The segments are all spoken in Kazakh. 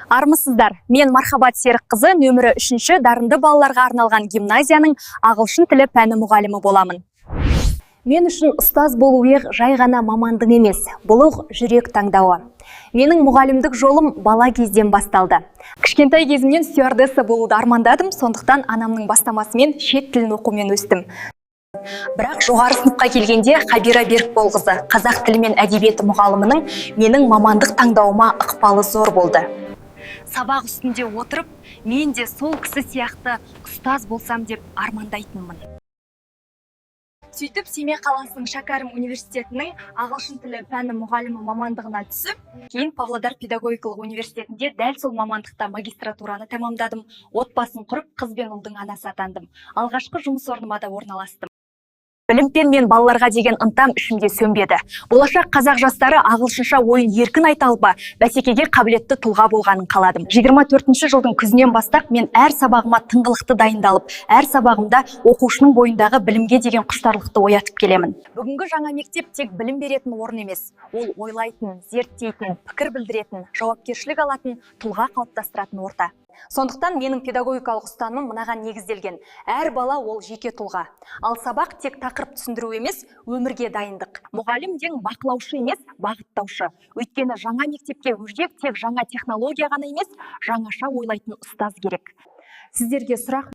Армысыздар, мен Мархабат Серікқызы, нөмірі 3-ші дарынды балаларға арналған гимназияның ағылшын тілі пәні мұғалімі боламын. Мен үшін ұстаз болу жай ғана мамандық емес, бұл жүрек таңдауы. Менің мұғалімдік жолым бала кезден басталды. Кішкентай кезімнен стюардесса болуды армандадым, сондықтан анамның бастамасымен шет тілін оқумен өстім. Бірақ жоғары сыныпқа келгенде Қабира Берікболқызы, қазақ тілі мен әдебиеті мұғалімінің менің мамандық таңдауыма ықпалы зор болды. Сабақ үстінде отырып, мен де сол кісі сияқты ұстаз болсам деп армандайтынмын. Сөйтіп, Семей қаласының Шәкәрім университетінің ағылшын тілі пәні мұғалімі мамандығына түсіп, кейін Павлодар педагогикалық университетінде дәл сол мамандықта магистратураны тәмамдадым. Отбасын құрып, қыз бен ұлдың анасы атандым. Алғашқы жұмыс орныма да орналастым. Білімпен мен балаларға деген ынтам ішімде сөнбеді. Болашақ қазақ жастары ағылшынша ойын еркін айта алып, бәсекеге қабілетті тұлға болғанын қаладым. 24-ші жылдың күзінен бастап мен әр сабағыма тыңғылықты дайындалып, әр сабағымда оқушының бойындағы білімге деген құштарлықты оятып келемін. Бүгінгі жаңа мектеп тек білім беретін орын емес, ол ойлайтын, зерттейтін, пікір білдіретін, жауапкершілік алатын, тұлға қалыптастыратын орта. Сондықтан менің педагогикалық ұстанымым мынаған негізделген. Әр бала ол жеке тұлға. Ал сабақ тек тақырып түсіндіру емес, өмірге дайындық. Мұғалім дең бақылаушы емес, бағыттаушы. Өйткені жаңа мектепке өзек тек жаңа технология ғана емес, жаңаша ойлайтын ұстаз керек. Сіздерге сұрақ: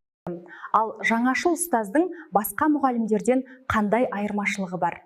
ал жаңашыл ұстаздың басқа мұғалімдерден қандай айырмашылығы бар?